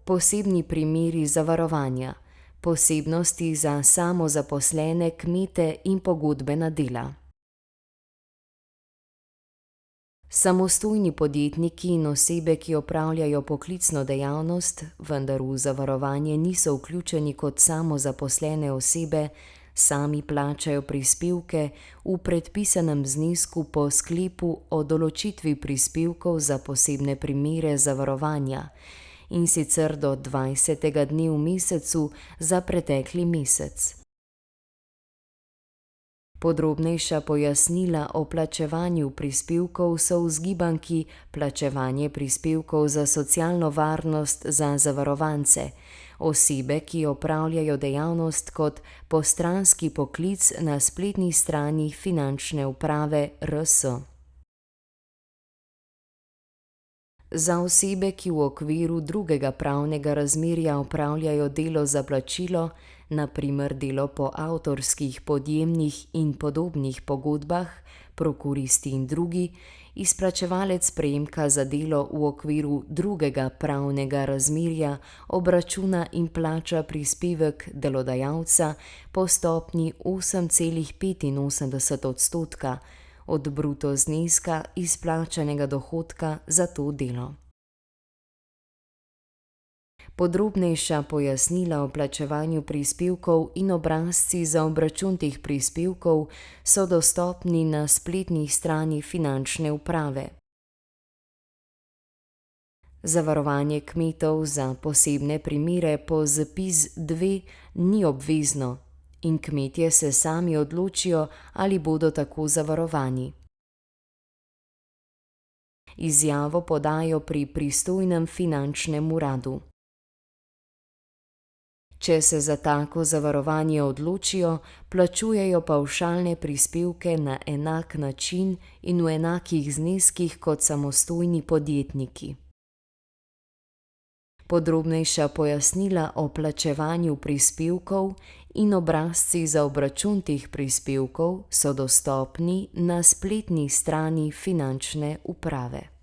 Posebni primeri zavarovanja, posebnosti za samozaposlene, kmete in pogodbena dela. Samostojni podjetniki in osebe, ki opravljajo poklicno dejavnost, vendar v zavarovanje niso vključeni kot samozaposlene osebe, sami plačajo prispevke v predpisanem znesku po sklepu o določitvi prispevkov za posebne primere zavarovanja, in sicer do 20. dne v mesecu za pretekli mesec. Podrobnejša pojasnila o plačevanju prispevkov so v zgibanki Plačevanje prispevkov za socialno varnost za zavarovance, osebe, ki opravljajo dejavnost kot postranski poklic na spletni strani Finančne uprave RS. Za osebe, ki v okviru drugega pravnega razmerja opravljajo delo za plačilo, na primer delo po avtorskih, podjemnih in podobnih pogodbah, prokuristi in drugi, izplačevalec prejemka za delo v okviru drugega pravnega razmerja obračuna in plača prispevek delodajalca po stopnji 8,85% od bruto zneska izplačanega dohodka za to delo. Podrobnejša pojasnila o plačevanju prispevkov in obrazci za obračun teh prispevkov so dostopni na spletni strani Finančne uprave. Zavarovanje kmetov za posebne primere po ZPIZ-2 ni obvezno in kmetje se sami odločijo, ali bodo tako zavarovani. Izjavo podajo pri pristojnem finančnem uradu. Če se za tako zavarovanje odločijo, plačujejo pavšalne prispevke na enak način in v enakih zneskih kot samostojni podjetniki. Podrobnejša pojasnila o plačevanju prispevkov in obrazci za obračun teh prispevkov so dostopni na spletni strani Finančne uprave.